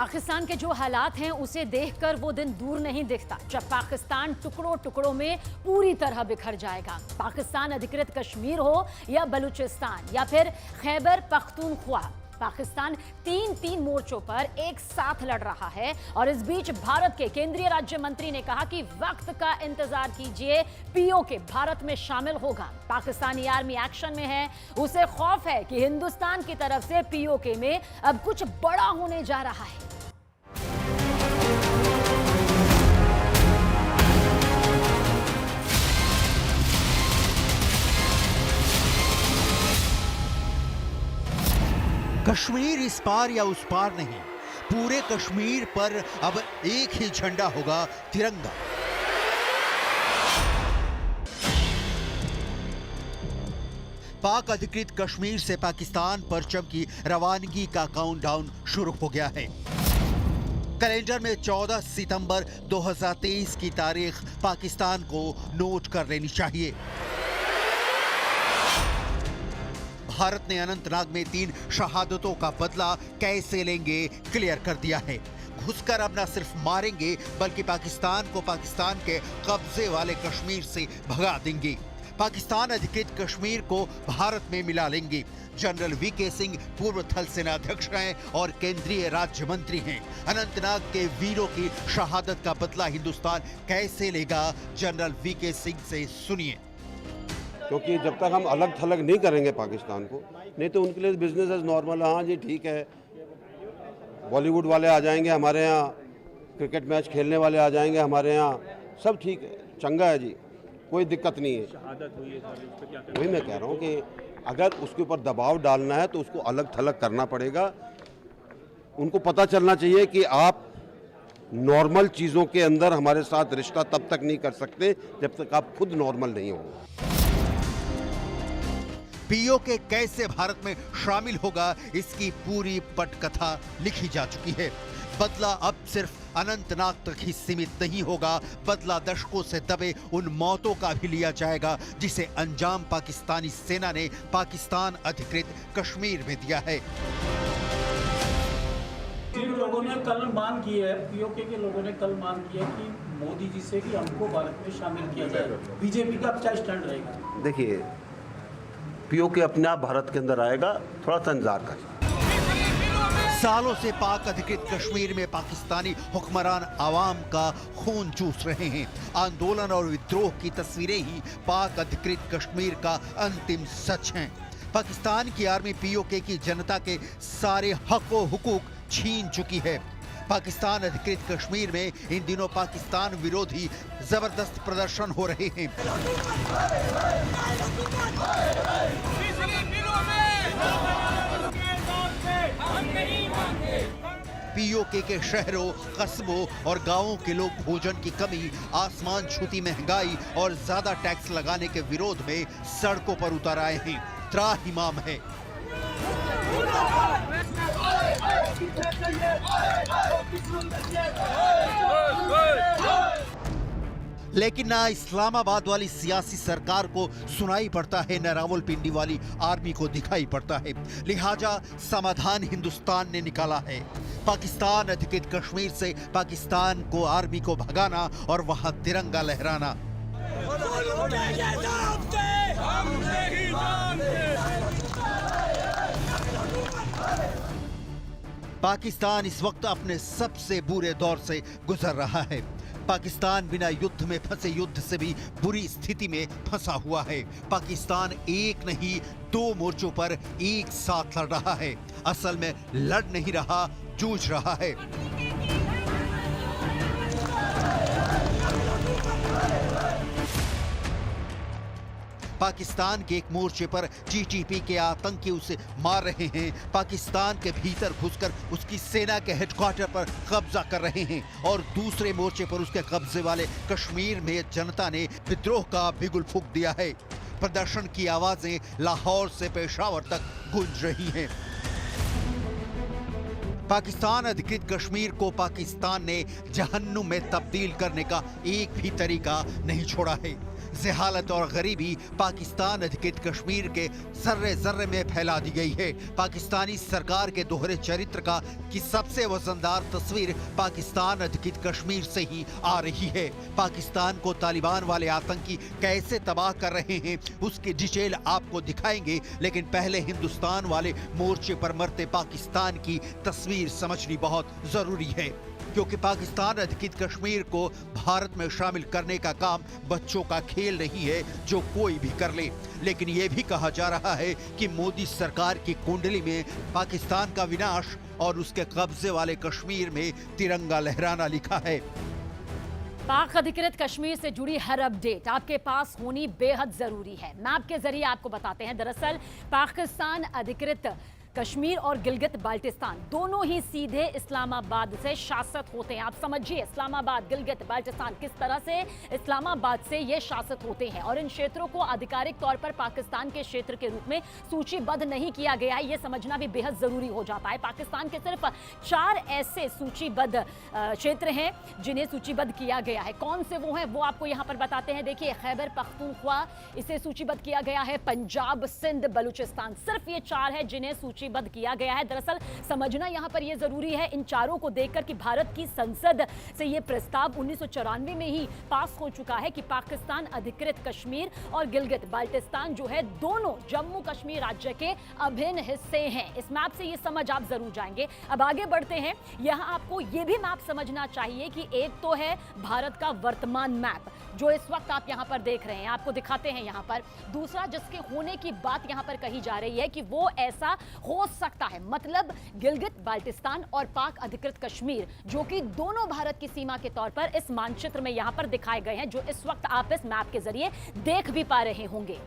पाकिस्तान के जो हालात हैं उसे देखकर वो दिन दूर नहीं दिखता जब पाकिस्तान टुकड़ों टुकड़ों में पूरी तरह बिखर जाएगा। पाकिस्तान अधिकृत कश्मीर हो या बलूचिस्तान या फिर खैबर पख्तूनख्वा, पाकिस्तान तीन मोर्चों पर एक साथ लड़ रहा है। और इस बीच भारत के केंद्रीय राज्य मंत्री ने कहा कि वक्त का इंतजार कीजिए, पीओके भारत में शामिल होगा। पाकिस्तानी आर्मी एक्शन में है, उसे खौफ है कि हिंदुस्तान की तरफ से पीओके में अब कुछ बड़ा होने जा रहा है। कश्मीर इस पार या उस पार नहीं, पूरे कश्मीर पर अब एक ही झंडा होगा, तिरंगा। पाक अधिकृत कश्मीर से पाकिस्तान परचम की रवानगी का काउंटडाउन शुरू हो गया है। कैलेंडर में 14 सितंबर 2023 की तारीख पाकिस्तान को नोट कर लेनी चाहिए। भारत ने अनंतनाग में 3 शहादतों का बदला कैसे लेंगे क्लियर कर दिया है। घुसकर अब न सिर्फ मारेंगे बल्कि पाकिस्तान को पाकिस्तान के कब्जे वाले कश्मीर से भगा देंगे। पाकिस्तान अधिकृत कश्मीर को भारत में मिला लेंगे। जनरल वीके सिंह पूर्व थल सेना अध्यक्ष हैं और केंद्रीय राज्य मंत्री हैं। अनंतनाग के वीरों की शहादत का बदला हिंदुस्तान कैसे लेगा, जनरल वीके सिंह से सुनिए। क्योंकि जब तक हम अलग थलग नहीं करेंगे पाकिस्तान को, नहीं तो उनके लिए बिजनेस एज नॉर्मल। हाँ जी ठीक है, बॉलीवुड वाले आ जाएंगे हमारे यहाँ, क्रिकेट मैच खेलने वाले आ जाएंगे हमारे यहाँ, सब ठीक है, चंगा है जी, कोई दिक्कत नहीं है। वही मैं कह रहा हूँ कि अगर उसके ऊपर दबाव डालना है तो उसको अलग थलग करना पड़ेगा। उनको पता चलना चाहिए कि आप नॉर्मल चीज़ों के अंदर हमारे साथ रिश्ता तब तक नहीं कर सकते जब तक आप खुद नॉर्मल नहीं हो। पीओके कैसे भारत में शामिल होगा, इसकी पूरी पटकथा लिखी जा चुकी है। बदला अब सिर्फ अनंतनाग तक ही सीमित नहीं होगा, बदला दशकों से दबे उन मौतों का भी लिया जाएगा जिसे अंजाम पाकिस्तानी सेना ने पाकिस्तान अधिकृत कश्मीर में दिया है। जिन लोगों ने कल मांग की है, पीओके के लोगों ने कल मांग की है कि मोदी जी से कि हमको भारत में शामिल किया जाए, बीजेपी का क्या स्टैंड रहेगा? देखिए, पीओके अपने आप भारत के अंदर आएगा, थोड़ा सा इंतजार करें। सालों से पाक अधिकृत कश्मीर में पाकिस्तानी हुक्मरान आवाम का खून चूस रहे हैं। आंदोलन और विद्रोह की तस्वीरें ही पाक अधिकृत कश्मीर का अंतिम सच हैं। पाकिस्तान की आर्मी पीओके की जनता के सारे हक व हुकूक छीन चुकी है। पाकिस्तान अधिकृत कश्मीर में इन दिनों पाकिस्तान विरोधी जबरदस्त प्रदर्शन हो रहे हैं। पीओके के शहरों, कस्बों और गांवों के लोग भोजन की कमी, आसमान छूती महंगाई और ज्यादा टैक्स लगाने के विरोध में सड़कों पर उतर आए हैं। त्राहिमाम है। लेकिन ना इस्लामाबाद वाली सियासी सरकार को सुनाई पड़ता है, न रावलपिंडी वाली आर्मी को दिखाई पड़ता है। लिहाजा समाधान हिंदुस्तान ने निकाला है। पाकिस्तान अधिकृत कश्मीर से पाकिस्तान को आर्मी को भगाना और वहां तिरंगा लहराना। पाकिस्तान इस वक्त अपने सबसे बुरे दौर से गुजर रहा है। पाकिस्तान बिना युद्ध में फंसे युद्ध से भी बुरी स्थिति में फंसा हुआ है। पाकिस्तान एक नहीं 2 मोर्चों पर एक साथ लड़ रहा है। असल में लड़ नहीं रहा, जूझ रहा है। पाकिस्तान के एक मोर्चे पर टीटीपी के आतंकी उसे मार रहे हैं। पाकिस्तान के भीतर घुसकर उसकी सेना के हेडक्वार्टर पर कब्जा कर रहे हैं और दूसरे मोर्चे पर उसके कब्जे वाले कश्मीर में जनता ने विद्रोह का बिगुल फूंक दिया है। प्रदर्शन की आवाजें लाहौर से पेशावर तक गूंज रही हैं। पाकिस्तान अधिकृत कश्मीर को पाकिस्तान ने जहन्नुम में तब्दील करने का एक भी तरीका नहीं छोड़ा है। जहालत और गरीबी पाकिस्तान अधिकृत कश्मीर के जर्रे जर्रे में फैला दी गई है। पाकिस्तानी सरकार के दोहरे चरित्र की सबसे वजनदार तस्वीर पाकिस्तान अधिकृत कश्मीर से ही आ रही है। पाकिस्तान को तालिबान वाले आतंकी कैसे तबाह कर रहे हैं उसकी डिटेल आपको दिखाएंगे, लेकिन पहले हिंदुस्तान वाले मोर्चे पर मरते पाकिस्तान की तस्वीर समझनी बहुत जरूरी है, क्योंकि पाकिस्तान अधिकृत कश्मीर को भारत में शामिल करने का काम बच्चों का खेल नहीं है जो कोई भी कर ले। लेकिन यह भी कहा जा रहा है कि मोदी सरकार की कुंडली में पाकिस्तान का विनाश और उसके कब्जे वाले कश्मीर में तिरंगा लहराना लिखा है। पाक अधिकृत कश्मीर से जुड़ी हर अपडेट आपके पास होनी बेहद जरूरी है। मैप के जरिए आपको बताते हैं, दरअसल पाकिस्तान अधिकृत कश्मीर और गिलगित बाल्टिस्तान दोनों ही सीधे इस्लामाबाद से शासित होते हैं। आप समझिए, इस्लामाबाद, गिलगित बाल्टिस्तान किस तरह से इस्लामाबाद से ये शासित होते हैं, और इन क्षेत्रों को आधिकारिक तौर पर पाकिस्तान के क्षेत्र के रूप में सूचीबद्ध नहीं किया गया है। ये समझना भी बेहद जरूरी हो जाता है। पाकिस्तान के सिर्फ 4 ऐसे सूचीबद्ध क्षेत्र हैं जिन्हें सूचीबद्ध किया गया है। कौन से वो हैं वो आपको यहाँ पर बताते हैं। देखिए, खैबर पख्तूनख्वा इसे सूचीबद्ध किया गया है, पंजाब, सिंध, बलूचिस्तान, सिर्फ ये 4 है जिन्हें सूचीबद्ध किया गया है। दरअसल समझना यहां पर यह जरूरी है इन चारों को देखकर कि भारत की संसद से यह प्रस्ताव 1994 में ही पास हो चुका है कि पाकिस्तान अधिकृत कश्मीर और गिलगित बाल्टिस्तान जो है दोनों जम्मू कश्मीर राज्य के अभिन्न हिस्से हैं। इस मैप से यह समझ आप जरूर जाएंगे। अब आगे बढ़ते हैं। यहां आपको यह भी मैप समझना चाहिए कि एक तो है भारत का वर्तमान मैप जो इस वक्त आप यहां पर देख रहे हैं, आपको दिखाते हैं यहां पर। दूसरा, जिसके होने की बात यहां पर कही जा रही है कि वो ऐसा हो सकता है, मतलब गिलगित बाल्टिस्तान और पाक अधिकृत कश्मीर जो कि दोनों भारत की सीमा के तौर पर इस मानचित्र में यहां पर दिखाए गए हैं, जो इस वक्त आप इस मैप के जरिए देख भी पा रहे होंगे।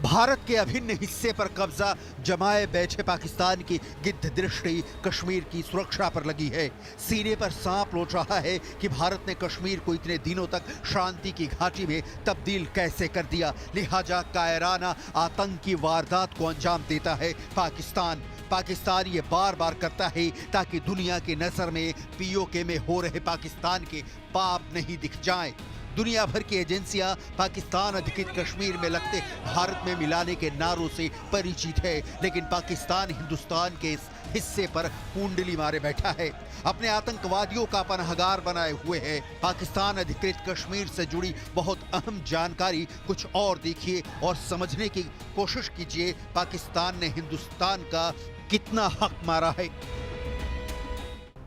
भारत के अभिन्न हिस्से पर कब्जा जमाए बैठे पाकिस्तान की गिद्ध दृष्टि कश्मीर की सुरक्षा पर लगी है। सीने पर सांप लौट रहा है कि भारत ने कश्मीर को इतने दिनों तक शांति की घाटी में तब्दील कैसे कर दिया। लिहाजा कायराना आतंकी वारदात को अंजाम देता है पाकिस्तान ये बार बार करता है ताकि दुनिया की नजर में पीओके में हो रहे पाकिस्तान के पाप नहीं दिख जाएं। दुनिया भर की एजेंसियां पाकिस्तान अधिकृत कश्मीर में लगते भारत में मिलाने के नारों से परिचित है, लेकिन पाकिस्तान हिंदुस्तान के इस हिस्से पर कुंडली मारे बैठा है, अपने आतंकवादियों का पनाहगार बनाए हुए है। पाकिस्तान अधिकृत कश्मीर से जुड़ी बहुत अहम जानकारी कुछ और देखिए और समझने की कोशिश कीजिए पाकिस्तान ने हिंदुस्तान का कितना हक मारा है।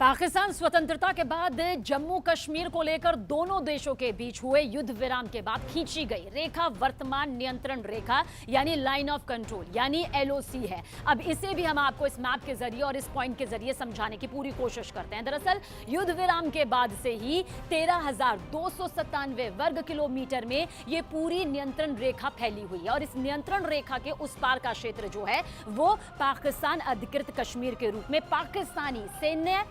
पाकिस्तान स्वतंत्रता के बाद जम्मू कश्मीर को लेकर दोनों देशों के बीच हुए युद्ध विराम के बाद खींची गई रेखा वर्तमान नियंत्रण रेखा यानी लाइन ऑफ कंट्रोल यानी LOC है। अब इसे भी हम आपको इस मैप के जरिए और इस पॉइंट के जरिए समझाने की पूरी कोशिश करते हैं। दरअसल युद्ध विराम के बाद से ही 13,297 वर्ग किलोमीटर में ये पूरी नियंत्रण रेखा फैली हुई है, और इस नियंत्रण रेखा के उस पार का क्षेत्र जो है वो पाकिस्तान अधिकृत कश्मीर के रूप में पाकिस्तानी सैन्य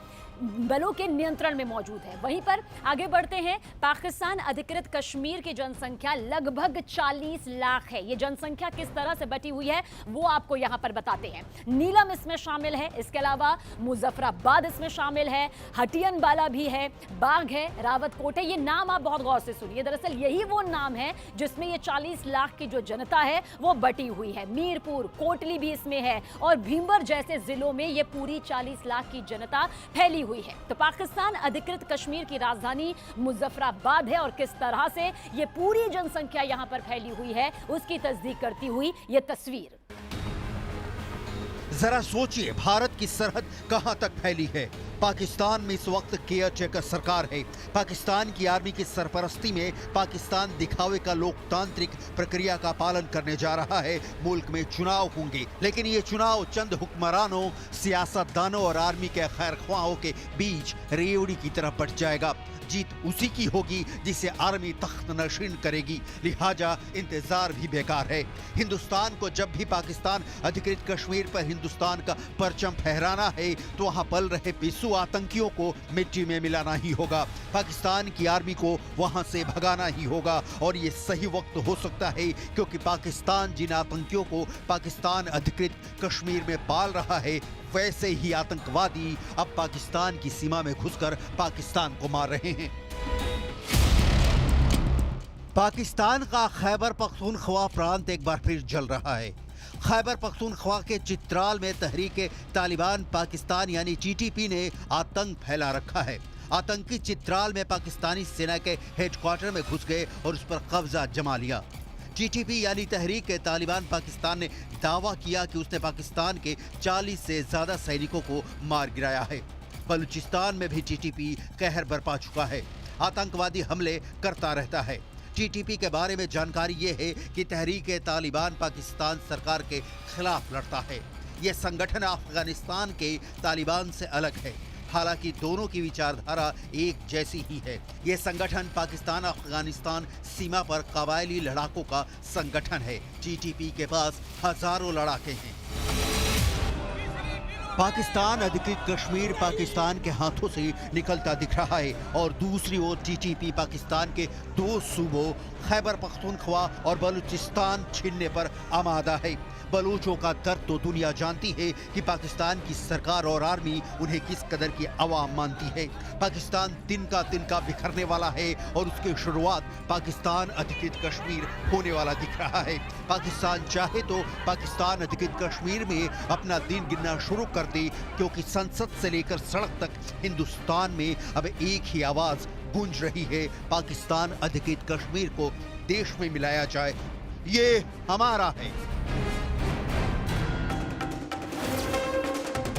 बलों के नियंत्रण में मौजूद है। वहीं पर आगे बढ़ते हैं। पाकिस्तान अधिकृत कश्मीर की जनसंख्या लगभग 40 लाख है। ये जनसंख्या किस तरह से बटी हुई है वो आपको यहां पर बताते हैं। नीलम इसमें शामिल है, इसके अलावा मुजफ्फराबाद इसमें शामिल है, हटियन बाला भी है, बाघ है, रावतकोट है। ये नाम आप बहुत गौर से सुनिए। दरअसल यही वो नाम है जिसमें ये 40 लाख की जो जनता है वो बटी हुई है। मीरपुर, कोटली भी इसमें है, और भीमबर जैसे जिलों में ये पूरी 40 लाख की जनता फैली हुई है। तो पाकिस्तान अधिकृत कश्मीर की राजधानी मुजफ्फराबाद है, और किस तरह से ये पूरी जनसंख्या यहां पर फैली हुई है उसकी तस्दीक करती हुई ये तस्वीर। जरा सोचिए भारत की सरहद कहां तक फैली है। पाकिस्तान में इस वक्त केयर टेकर सरकार है। पाकिस्तान की आर्मी की सरपरस्ती में पाकिस्तान दिखावे का लोकतांत्रिक प्रक्रिया का पालन करने जा रहा है। मुल्क में चुनाव होंगे, लेकिन ये चुनाव चंद हुक्मरानों, सियासतदानों और आर्मी के खैरख्वाहों के बीच रेवड़ी की तरह बट जाएगा। जीत उसी की होगी जिसे आर्मी तख्त नशीन करेगी, लिहाजा इंतजार भी बेकार है। हिंदुस्तान को जब भी पाकिस्तान अधिकृत कश्मीर पर हिंदुस्तान का परचम फहराना है तो वहां पल रहे बेसु आतंकियों को मिट्टी में मिलाना ही होगा। पाकिस्तान की आर्मी को वहां से भगाना ही होगा, और ये सही वक्त हो सकता है क्योंकि पाकिस्तान जिन आतंकियों को पाकिस्तान अधिकृत कश्मीर में पाल रहा है वैसे ही आतंकवादी अब पाकिस्तान की सीमा में घुसकर पाकिस्तान को मार रहे हैं। पाकिस्तान का खैबर पख्तूनख्वा प्रांत एक बार फिर जल रहा है। खैबर पख्तूनख्वा के चित्राल में तहरीक तालिबान पाकिस्तान यानी टीटीपी ने आतंक फैला रखा है। आतंकी चित्राल में पाकिस्तानी सेना के हेडक्वार्टर में घुस गए और उस पर कब्जा जमा लिया। टीटीपी यानी तहरीक तालिबान पाकिस्तान ने दावा किया कि उसने पाकिस्तान के 40 से ज्यादा सैनिकों को मार गिराया है। बलूचिस्तान में भी टीटीपी कहर बरपा चुका है, आतंकवादी हमले करता रहता है। टीटीपी के बारे में जानकारी ये है कि तहरीक तालिबान पाकिस्तान सरकार के खिलाफ लड़ता है। ये संगठन अफगानिस्तान के तालिबान से अलग है, हालांकि दोनों की विचारधारा एक जैसी ही है। ये संगठन पाकिस्तान अफगानिस्तान सीमा पर कबायली लड़ाकों का संगठन है। टीटीपी के पास हजारों लड़ाके हैं। पाकिस्तान अधिकृत कश्मीर पाकिस्तान के हाथों से निकलता दिख रहा है और दूसरी ओर टीटीपी पाकिस्तान के दो सूबों खैबर पख्तूनख्वा और बलूचिस्तान छीनने पर आमादा है। बलूचों का दर्द तो दुनिया जानती है कि पाकिस्तान की सरकार और आर्मी उन्हें किस कदर की आवाम मानती है। पाकिस्तान तिनका बिखरने वाला है और उसकी शुरुआत पाकिस्तान अधिकृत कश्मीर होने वाला दिख रहा है। पाकिस्तान चाहे तो पाकिस्तान अधिकृत कश्मीर में अपना दिन गिनना शुरू कर दे, क्योंकि संसद से लेकर सड़क तक हिंदुस्तान में अब एक ही आवाज गूंज रही है, पाकिस्तान अधिकृत कश्मीर को देश में मिलाया जाए, ये हमारा है।